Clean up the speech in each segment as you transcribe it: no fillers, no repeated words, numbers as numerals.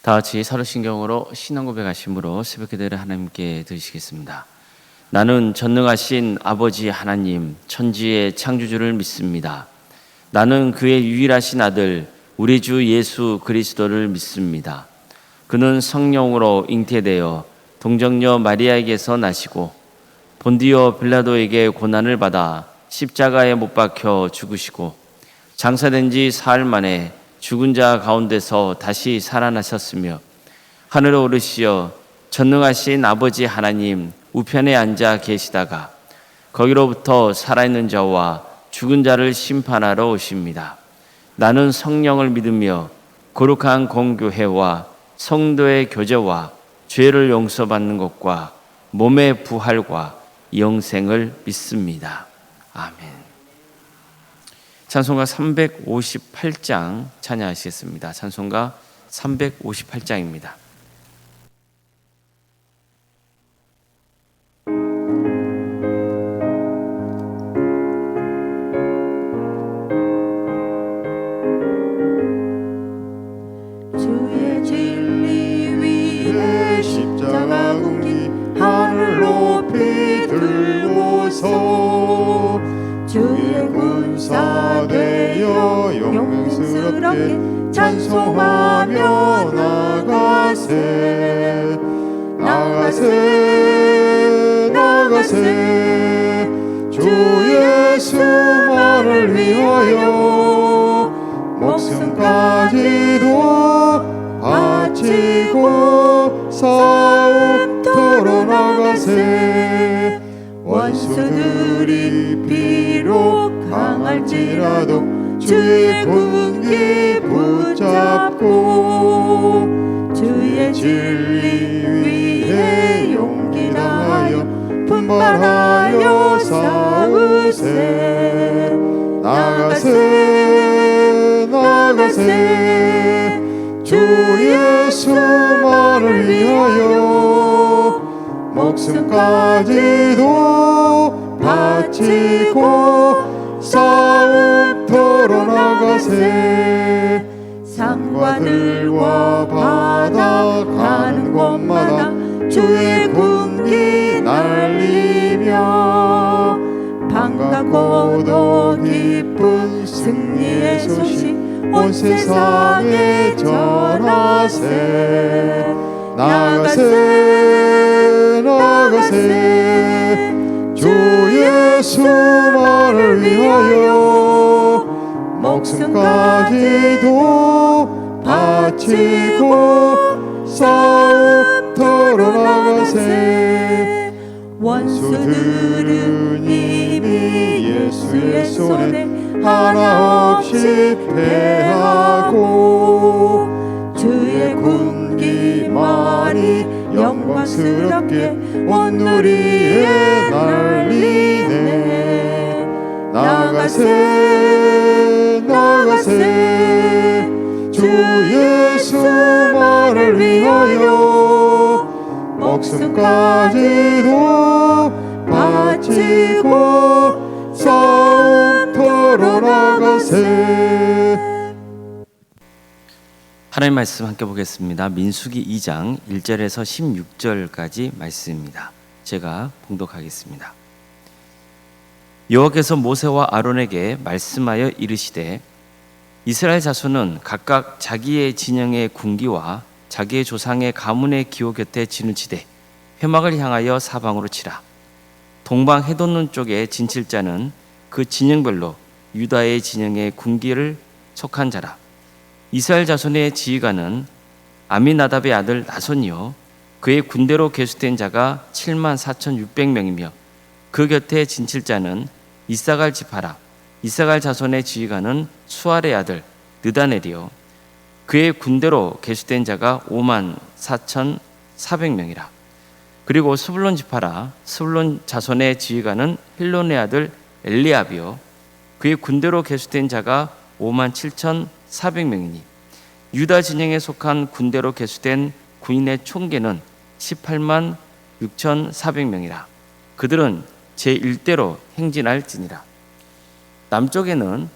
다 같이 사도신경으로 신앙 고백하심으로 새벽 기도를 하나님께 드리시겠습니다. 나는 전능하신 아버지 하나님, 천지의 창조주를 믿습니다. 나는 그의 유일하신 아들, 우리 주 예수 그리스도를 믿습니다. 그는 성령으로 잉태되어 동정녀 마리아에게서 나시고 본디오 빌라도에게 고난을 받아 십자가에 못 박혀 죽으시고 장사된 지 사흘 만에 죽은 자 가운데서 다시 살아나셨으며 하늘에 오르시어 전능하신 아버지 하나님 우편에 앉아 계시다가 거기로부터 살아있는 자와 죽은 자를 심판하러 오십니다. 나는 성령을 믿으며 거룩한 공교회와 성도의 교제와 죄를 용서받는 것과 몸의 부활과 영생을 믿습니다. 아멘. 찬송가 358장 찬양하시겠습니다. 찬송가 358장입니다. 주의 진리 위에 십자가 군기 하늘 높이 들고서 주의 군사 되어 영광스럽게 찬송하며 나가세 나가세 나가세 주 예수만을 위하여 목숨까지도 바치고 싸움터로 나가세 원수들이 비록 강할지라도 주의 군기 붙잡고 주의 진리 위에 용기 다하여 분발하여 싸우세 나가세 나가세 주 예수만을 위하여 목숨까지도 바치고 싸움터로 나가세 산과 들과 바다 가는 곳마다 주의 군기 날리며 반갑고도 기쁜 승리의 소식 온 세상에 전하세 나가세 나가세 주 예수만을 위하여 목숨까지도 바치고 싸움터로 나가세 원수들은 이미 예수의 손에 하나 없이 패하고 주의 군기만이 영광스럽게 온 누리에 날리네 나가세 나가세 주 예수만을 위하여 목숨까지도 바치고 싸움터로 나가세. 하나님 말씀 함께 보겠습니다. 민수기 2장 1절에서 16절까지 말씀입니다. 제가 봉독하겠습니다. 여호와께서 모세와 아론에게 말씀하여 이르시되 이스라엘 자손은 각각 자기의 진영의 군기와 자기의 조상의 가문의 기호 곁에 지는 지대 회막을 향하여 사방으로 치라. 동방 해돋는 쪽에 진칠 자는 그 진영별로 유다의 진영의 군기를 속한 자라. 이스라엘 자손의 지휘관은 아미나답의 아들 나손이요 그의 군대로 계수된 자가 74,600명이며 그 곁에 진칠 자는 이사갈 지파라. 이사갈 자손의 지휘관은 수알의 아들 느다넬이요 그의 군대로 계수된 자가 54,400명이라. 그리고 스불론 지파라. 스불론 자손의 지휘관은 힐론의 아들 엘리압이요 그의 군대로 계수된 자가 57,400명이니 유다 진영에 속한 군대로 계수된 군인의 총계는 186,400명이라. 그들은 제1대로 행진할지니라. 남쪽에는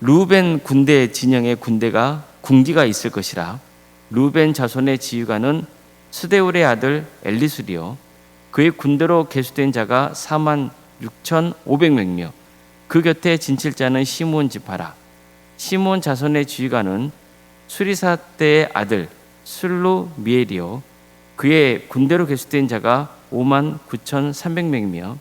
르우벤 군대 진영의 군대가 군기가 있을 것이라. 루벤 자손의 지휘관은 스데울의 아들 엘리술이요 그의 군대로 계수된 자가 46,500명이며 그 곁에 진칠자는 시므온 지파라. 시므온 자손의 지휘관은 수리사대의 아들 술루미엘이요 그의 군대로 계수된 자가 59,300명이며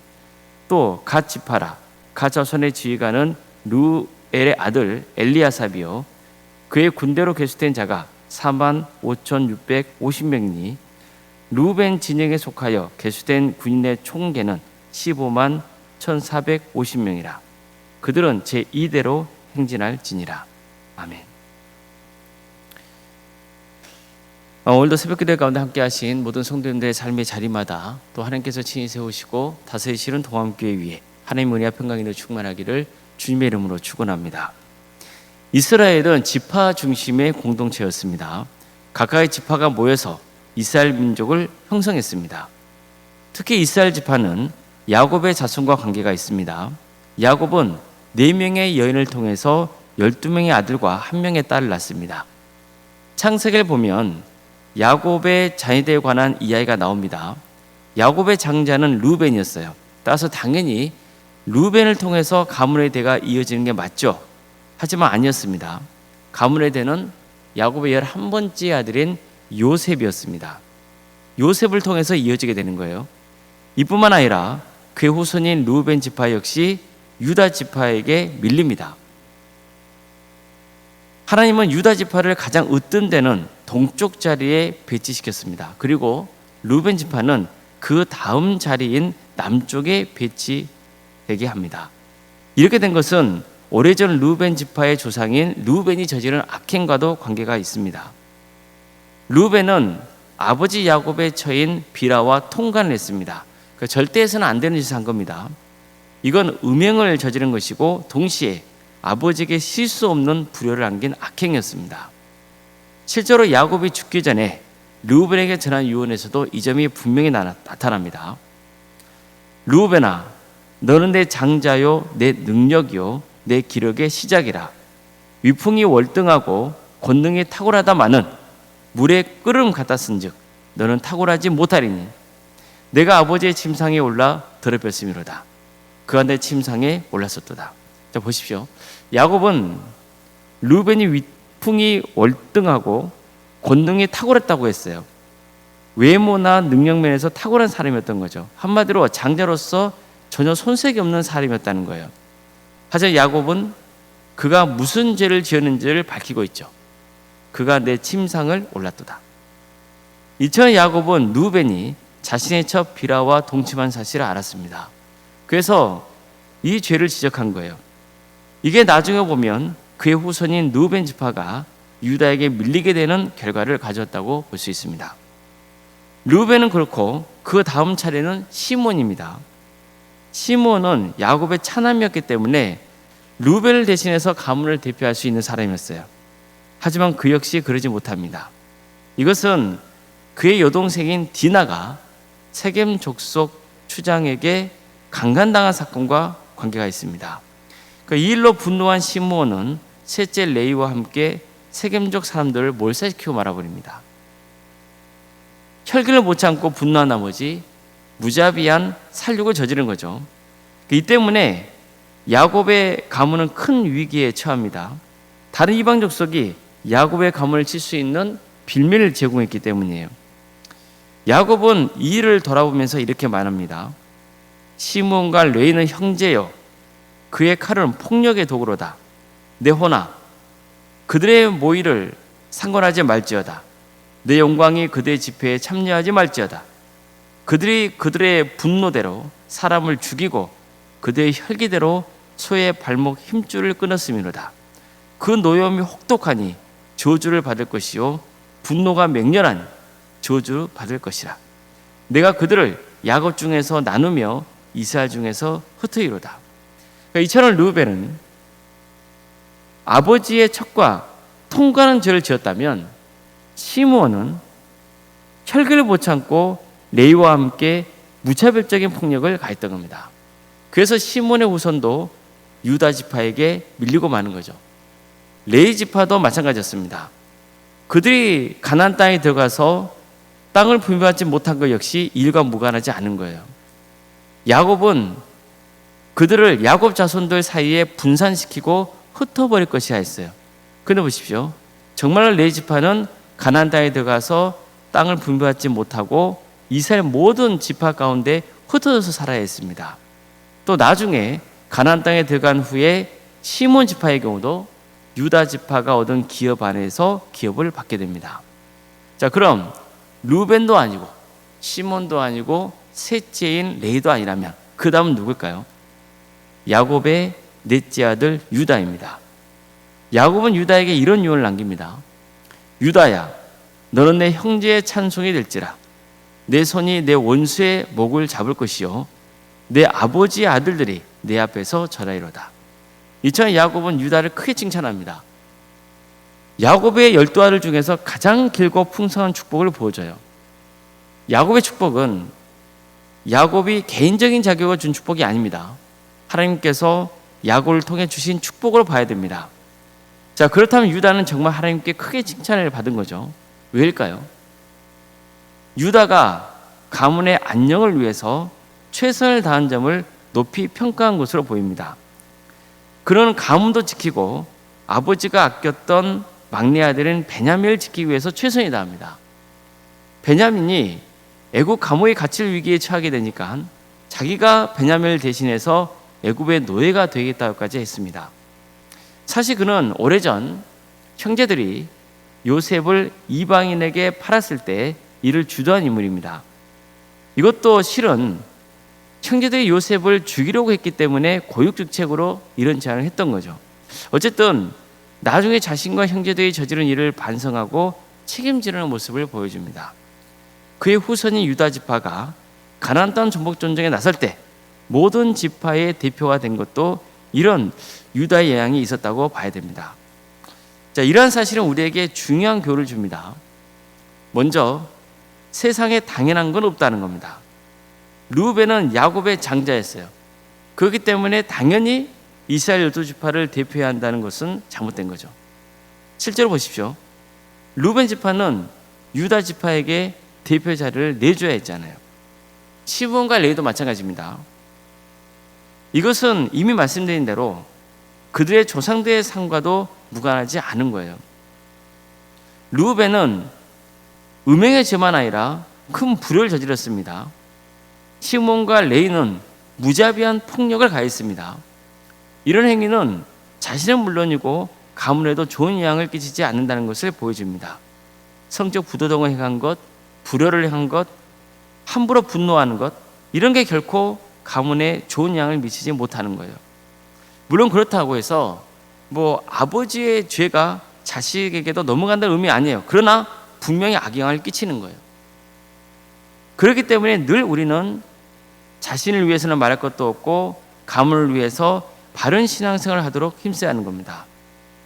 또 갓 지파라. 갓 자손의 지휘관은 루엘의 아들 엘리아삽이요 그의 군대로 계수된 자가 45,650명이니 루벤 진영에 속하여 계수된 군인의 총계는 151,450명이라. 그들은 제2대로 행진할지니라. 아멘. 오늘도 새벽기도 가운데 함께 하신 모든 성도님들의 삶의 자리마다 또 하나님께서 친히 세우시고 다스리시는 동암교회 위에 하나님의 은혜와 평강이 충만하기를 주님의 이름으로 축원합니다. 이스라엘은 지파 중심의 공동체였습니다. 각각의 지파가 모여서 이스라엘 민족을 형성했습니다. 특히 이스라엘 지파는 야곱의 자손과 관계가 있습니다. 야곱은 4명의 여인을 통해서 12명의 아들과 1명의 딸을 낳습니다. 창세기를 보면 야곱의 자녀들에 관한 이야기가 나옵니다. 야곱의 장자는 루벤이었어요. 따라서 당연히 루벤을 통해서 가문의 대가 이어지는 게 맞죠. 하지만 아니었습니다. 가문의 대는 야곱의 11번째 아들인 요셉이었습니다. 요셉을 통해서 이어지게 되는 거예요. 이뿐만 아니라 그의 후손인 루벤 지파 역시 유다 지파에게 밀립니다. 하나님은 유다 지파를 가장 으뜸 되는 동쪽 자리에 배치시켰습니다. 그리고 루벤 지파는 그 다음 자리인 남쪽에 배치되게 합니다. 이렇게 된 것은 오래전 루벤 지파의 조상인 루벤이 저지른 악행과도 관계가 있습니다. 루벤은 아버지 야곱의 처인 비라와 통간을 했습니다. 절대 해서는 안 되는 짓을 한 겁니다. 이건 음행을 저지른 것이고 동시에 아버지에게 실수 없는 불효를 안긴 악행이었습니다. 실제로 야곱이 죽기 전에 르우벤에게 전한 유언에서도 이 점이 분명히 나타납니다. 르우벤아, 너는 내 장자요 내 능력이요 내 기력의 시작이라. 위풍이 월등하고 권능이 탁월하다마는 물에 끓음 같았은즉 너는 탁월하지 못하리니 내가 아버지의 침상에 올라 더럽혔음이로다. 그가 내 침상에 올랐었도다. 자, 보십시오. 야곱은 르우벤이 위풍이 월등하고 권능이 탁월했다고 했어요. 외모나 능력면에서 탁월한 사람이었던 거죠. 한마디로 장자로서 전혀 손색이 없는 사람이었다는 거예요. 하지만 야곱은 그가 무슨 죄를 지었는지를 밝히고 있죠. 그가 내 침상을 올랐도다. 이처럼 야곱은 르우벤이 자신의 처 비라와 동침한 사실을 알았습니다. 그래서 이 죄를 지적한 거예요. 이게 나중에 보면 그의 후손인 르우벤 지파가 유다에게 밀리게 되는 결과를 가져왔다고 볼 수 있습니다. 르우벤은 그렇고 그 다음 차례는 시몬입니다. 시몬은 야곱의 차남이었기 때문에 르우벤을 대신해서 가문을 대표할 수 있는 사람이었어요. 하지만 그 역시 그러지 못합니다. 이것은 그의 여동생인 디나가 세겜 족속 추장에게 강간당한 사건과 관계가 있습니다. 이 일로 분노한 시므온은 셋째 레위와 함께 세겜족 사람들을 몰살시키고 말아버립니다. 혈기를 못 참고 분노한 나머지 무자비한 살육을 저지른 거죠. 이 때문에 야곱의 가문은 큰 위기에 처합니다. 다른 이방 족속이 야곱의 가문을 칠 수 있는 빌미를 제공했기 때문이에요. 야곱은 이 일을 돌아보면서 이렇게 말합니다. 시므온과 레위는 형제요 그의 칼은 폭력의 도구로다. 내 호나 그들의 모의를 상관하지 말지어다. 내 영광이 그들의 집회에 참여하지 말지어다. 그들이 그들의 분노대로 사람을 죽이고 그들의 혈기대로 소의 발목 힘줄을 끊었음이로다. 그 노염이 혹독하니 저주를 받을 것이요 분노가 맹렬하니 저주를 받을 것이라. 내가 그들을 야곱 중에서 나누며 이스라엘 중에서 흩으리로다. 이처럼 르우벤은 아버지의 척과 통과하는 죄를 지었다면 시므온은 혈기를 못 참고 레위와 함께 무차별적인 폭력을 가했던 겁니다. 그래서 시므온의 후손도 유다 지파에게 밀리고 마는 거죠. 레위 지파도 마찬가지였습니다. 그들이 가나안 땅에 들어가서 땅을 분배받지 못한 것 역시 일과 무관하지 않은 거예요. 야곱은 그들을 야곱 자손들 사이에 분산시키고 흩어버릴 것이야 했어요. 근데 보십시오. 정말로 레위 지파는 가나안 땅에 들어가서 땅을 분배받지 못하고 이스라엘 모든 지파 가운데 흩어져서 살아야 했습니다. 또 나중에 가나안 땅에 들어간 후에 시몬 지파의 경우도 유다 지파가 얻은 기업 안에서 기업을 받게 됩니다. 자, 그럼 루벤도 아니고 시몬도 아니고 셋째인 레이도 아니라면 그 다음은 누굴까요? 야곱의 넷째 아들 유다입니다. 야곱은 유다에게 이런 유언을 남깁니다. 유다야, 너는 내 형제의 찬송이 될지라. 내 손이 내 원수의 목을 잡을 것이요 내 아버지의 아들들이 내 앞에서 절하리로다. 이처럼 야곱은 유다를 크게 칭찬합니다. 야곱의 12아들 중에서 가장 길고 풍성한 축복을 보여줘요. 야곱의 축복은 야곱이 개인적인 자격을 준 축복이 아닙니다. 하나님께서 야곱을 통해 주신 축복으로 봐야 됩니다. 자, 그렇다면 유다는 정말 하나님께 크게 칭찬을 받은 거죠. 왜일까요? 유다가 가문의 안녕을 위해서 최선을 다한 점을 높이 평가한 것으로 보입니다. 그는 가문도 지키고 아버지가 아꼈던 막내 아들인 베냐민을 지키기 위해서 최선을 다합니다. 베냐민이 애굽 감옥에 갇힐 위기에 처하게 되니까 자기가 베냐민을 대신해서 애굽의 노예가 되겠다고까지 했습니다. 사실 그는 오래전 형제들이 요셉을 이방인에게 팔았을 때 이를 주도한 인물입니다. 이것도 실은 형제들이 요셉을 죽이려고 했기 때문에 고육주책으로 이런 제안을 했던 거죠. 어쨌든 나중에 자신과 형제들이 저지른 일을 반성하고 책임지는 모습을 보여줍니다. 그의 후손인 유다 지파가 가나안 땅 정복 전쟁에 나설 때 모든 지파의 대표가 된 것도 이런 유다의 영향이 있었다고 봐야 됩니다. 자, 이러한 사실은 우리에게 중요한 교훈을 줍니다. 먼저 세상에 당연한 건 없다는 겁니다. 르우벤은 야곱의 장자였어요. 그렇기 때문에 당연히 이스라엘 12지파를 대표해야 한다는 것은 잘못된 거죠. 실제로 보십시오. 르우벤 지파는 유다 지파에게 대표 자리를 내줘야 했잖아요. 시므온과 레위도 마찬가지입니다. 이것은 이미 말씀드린 대로 그들의 조상들의 상과도 무관하지 않은 거예요. 르우벤은 음행의 죄만 아니라 큰 불효를 저질렀습니다. 시므온과 레위는 무자비한 폭력을 가했습니다. 이런 행위는 자신은 물론이고 가문에도 좋은 영향을 끼치지 않는다는 것을 보여줍니다. 성적 부도덕을 행한 것, 불효를 행한 것, 함부로 분노하는 것, 이런 게 결코 가문에 좋은 영향을 미치지 못하는 거예요. 물론 그렇다고 해서 아버지의 죄가 자식에게도 넘어간다는 의미 아니에요. 그러나 분명히 악영향을 끼치는 거예요. 그렇기 때문에 늘 우리는 자신을 위해서는 말할 것도 없고 가문을 위해서 바른 신앙생활을 하도록 힘써야 하는 겁니다.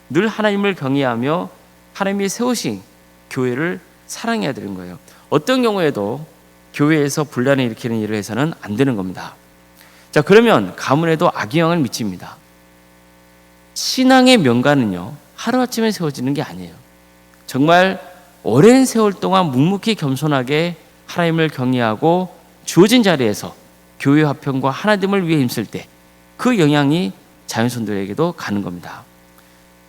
늘 하나님을 경외하며 하나님이 세우신 교회를 사랑해야 되는 거예요. 어떤 경우에도 교회에서 분란을 일으키는 일을 해서는 안 되는 겁니다. 자, 그러면 가문에도 악영향을 미칩니다. 신앙의 명가는요, 하루아침에 세워지는 게 아니에요. 정말 오랜 세월 동안 묵묵히 겸손하게 하나님을 경외하고 주어진 자리에서 교회 화평과 하나님을 위해 힘쓸 때 그 영향이 자손들에게도 가는 겁니다.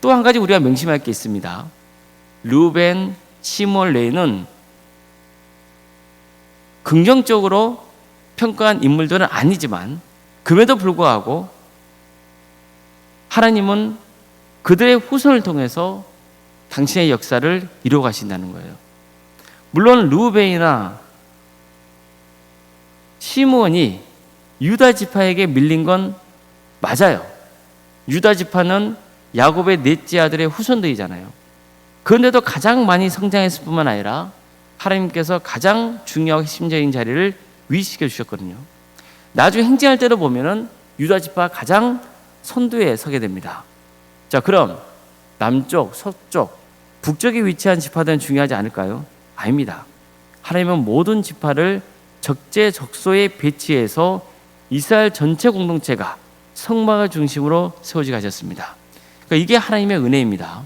또 한 가지 우리가 명심할 게 있습니다. 르우벤, 시므온, 레위는 긍정적으로 평가한 인물들은 아니지만 그럼에도 불구하고 하나님은 그들의 후손을 통해서 당신의 역사를 이루어 가신다는 거예요. 물론 르우벤이나 시므온이 유다 지파에게 밀린 건 맞아요. 유다 지파는 야곱의 넷째 아들의 후손들이잖아요. 그런데도 가장 많이 성장했을 뿐만 아니라 하나님께서 가장 중요하고 핵심적인 자리를 위시켜 주셨거든요. 나중에 행진할 때도 보면은 유다 지파가 가장 선두에 서게 됩니다. 자, 그럼 남쪽, 서쪽, 북쪽에 위치한 지파들은 중요하지 않을까요? 아닙니다. 하나님은 모든 지파를 적재적소에 배치해서 이스라엘 전체 공동체가 성막을 중심으로 세워지 가셨습니다. 그러니까 이게 하나님의 은혜입니다.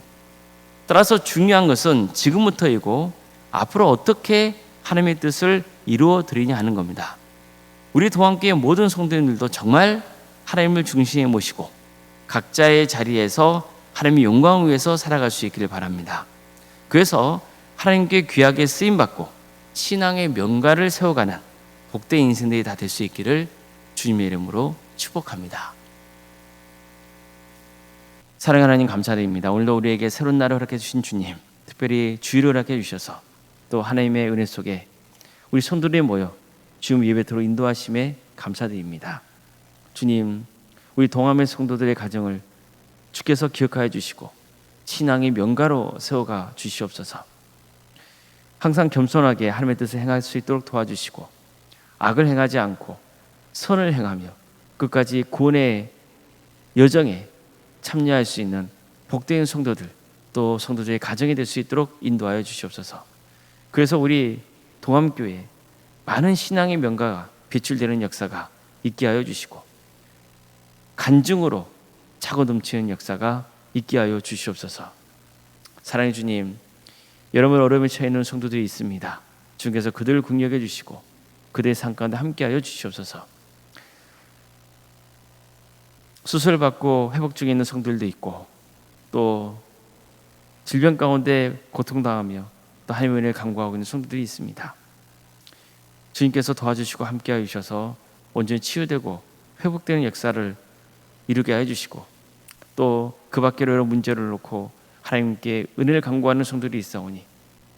따라서 중요한 것은 지금부터이고 앞으로 어떻게 하나님의 뜻을 이루어 드리냐 하는 겁니다. 우리 동안교회 모든 성도님들도 정말 하나님을 중심에 모시고 각자의 자리에서 하나님의 영광을 위해서 살아갈 수 있기를 바랍니다. 그래서 하나님께 귀하게 쓰임받고 신앙의 명가를 세워가는 복된 인생들이 다 될 수 있기를 주님의 이름으로 축복합니다. 사랑하는 하나님 감사드립니다. 오늘도 우리에게 새로운 날을 허락해 주신 주님, 특별히 주일을 허락해 주셔서 또 하나님의 은혜 속에 우리 성도들이 모여 주님 예배토록 인도하심에 감사드립니다. 주님, 우리 동암의 성도들의 가정을 주께서 기억하여 주시고 신앙의 명가로 세워가 주시옵소서. 항상 겸손하게 하나님의 뜻을 행할 수 있도록 도와주시고 악을 행하지 않고 선을 행하며 끝까지 구원의 여정에 참여할 수 있는 복된 성도들, 또 성도들의 가정이 될 수 있도록 인도하여 주시옵소서. 그래서 우리 동암교회에 많은 신앙의 명가가 배출되는 역사가 있게 하여 주시고 간증으로 차고 넘치는 역사가 있게 하여 주시옵소서. 사랑의 주님, 여러분 어려움에 처해 있는 성도들이 있습니다. 주께서 그들을 긍휼해 주시고 그들의 삶 가운데 함께하여 주시옵소서. 수술을 받고 회복 중에 있는 성도들도 있고 또 질병 가운데 고통당하며 또 하나님의 은혜를 간구하고 있는 성도들이 있습니다. 주님께서 도와주시고 함께하여 주셔서 온전히 치유되고 회복되는 역사를 이루게 하여 주시고 또 그 밖으로 여러 문제를 놓고 하나님께 은혜를 간구하는 성도들이 있사오니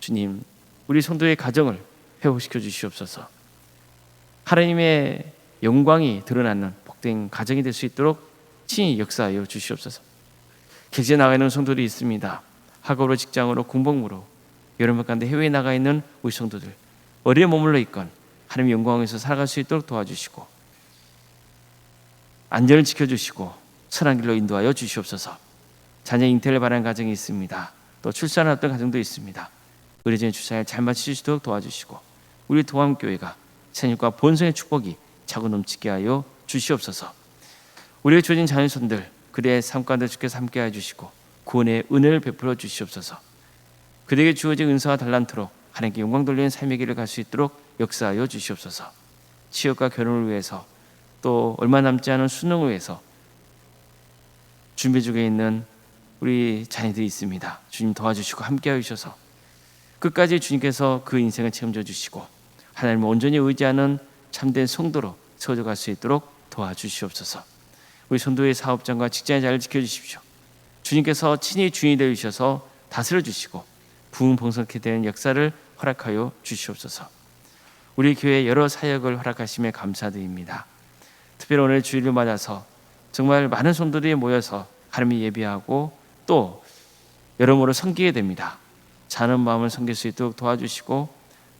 주님, 우리 성도의 가정을 회복시켜 주시옵소서. 하나님의 영광이 드러나는 복된 가정이 될 수 있도록 친히 역사하여 주시옵소서. 객지에 나가 있는 성도들이 있습니다. 학업으로, 직장으로, 군복무로 여러분 가운데 해외에 나가 있는 우리 성도들, 어디에 머물러 있건 하나님의 영광에서 살아갈 수 있도록 도와주시고 안전을 지켜주시고 선한 길로 인도하여 주시옵소서. 자녀 잉태를 바라는 가정이 있습니다. 또 출산을 앞둔 가정도 있습니다. 의료진의 출산을 잘 마칠 수 있도록 도와주시고 우리 동암교회가 생육과 본성의 축복이 차고 넘치게 하여 주시옵소서. 우리에게 주어진 자녀손들 그들의 삶 가운데 주께서 함께해 주시고 구원의 은혜를 베풀어 주시옵소서. 그들에게 주어진 은사와 달란트로 하나님께 영광 돌리는 삶의 길을 갈 수 있도록 역사하여 주시옵소서. 취업과 결혼을 위해서 또 얼마 남지 않은 수능을 위해서 준비 중에 있는 우리 자녀들이 있습니다. 주님 도와주시고 함께하여 주셔서 끝까지 주님께서 그 인생을 책임져 주시고 하나님을 온전히 의지하는 참된 성도로 세워져 갈 수 있도록 도와주시옵소서. 우리 성도의 사업장과 직장의 자리를 지켜주십시오. 주님께서 친히 주인이 되어 주셔서 다스려 주시고 부흥봉성케 되는 역사를 허락하여 주시옵소서. 우리 교회 여러 사역을 허락하심에 감사드립니다. 특별히 오늘 주일을 맞아서 정말 많은 성도들이 모여서 하나님을 예배하고 또 여러모로 섬기게 됩니다. 자는 마음을 섬길 수 있도록 도와주시고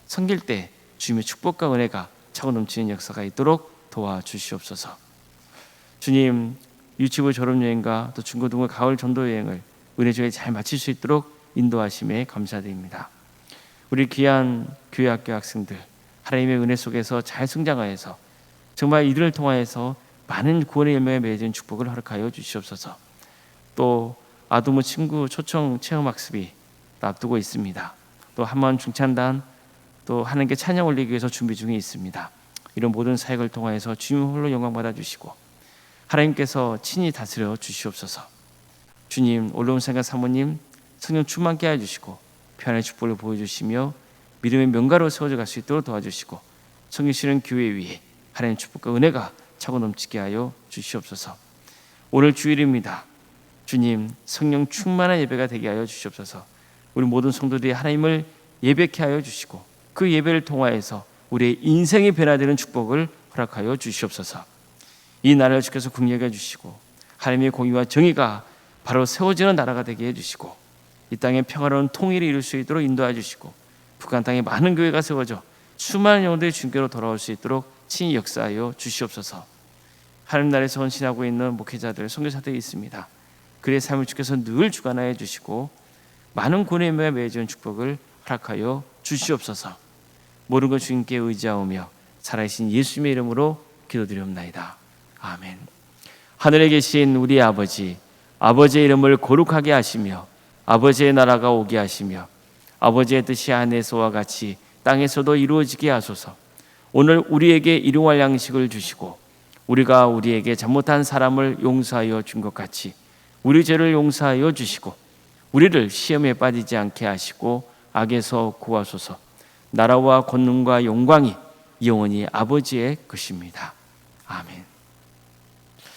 섬길 때 주님의 축복과 은혜가 차고 넘치는 역사가 있도록 도와주시옵소서. 주님, 유치부 졸업여행과 또 중고등부 가을 전도여행을 은혜 중에 잘 마칠 수 있도록 인도하심에 감사드립니다. 우리 귀한 교회 학교 학생들 하나님의 은혜 속에서 잘 성장하여서 정말 이들을 통하여서 많은 구원의 열매에 맺은 축복을 허락하여 주시옵소서. 또 아두모 친구 초청 체험학습이 앞두고 있습니다. 또 한번 중찬단 또 하나님께 찬양 올리기 위해서 준비 중에 있습니다. 이런 모든 사역을 통하여서 주님 홀로 영광 받아 주시고 하나님께서 친히 다스려 주시옵소서. 주님, 올라온 생각 사모님 성령 충만케 하여 주시고 편안의 축복을 보여주시며 믿음의 명가로 세워져 갈 수 있도록 도와주시고 섬기시는 교회 위에 하나님의 축복과 은혜가 차고 넘치게 하여 주시옵소서. 오늘 주일입니다. 주님, 성령 충만한 예배가 되게 하여 주시옵소서. 우리 모든 성도들이 하나님을 예배케 하여 주시고 그 예배를 통하여서 우리의 인생이 변화되는 축복을 허락하여 주시옵소서. 이 나라를 주께서 긍휼히 주시고 하나님의 공의와 정의가 바로 세워지는 나라가 되게 해주시고 이 땅에 평화로운 통일을 이룰 수 있도록 인도해 주시고 북한 땅에 많은 교회가 세워져 수많은 영혼들이 주님께로 돌아올 수 있도록 친히 역사하여 주시옵소서. 하나님 나라에서 헌신하고 있는 목회자들, 선교사들이 있습니다. 그의 삶을 주께서 늘 주관하여 주시고 많은 구원의 열매에 맺은 축복을 허락하여 주시옵소서. 모든 것 주님께 의지하오며 살아계신 예수님의 이름으로 기도드리옵나이다. 아멘. 하늘에 계신 우리 아버지, 아버지의 이름을 거룩하게 하시며 아버지의 나라가 오게 하시며 아버지의 뜻이 하늘에서와 같이 땅에서도 이루어지게 하소서. 오늘 우리에게 일용할 양식을 주시고 우리가 우리에게 잘못한 사람을 용서하여 준 것 같이 우리 죄를 용서하여 주시고 우리를 시험에 빠지지 않게 하시고 악에서 구하소서. 나라와 권능과 영광이 영원히 아버지의 것입니다. 아멘.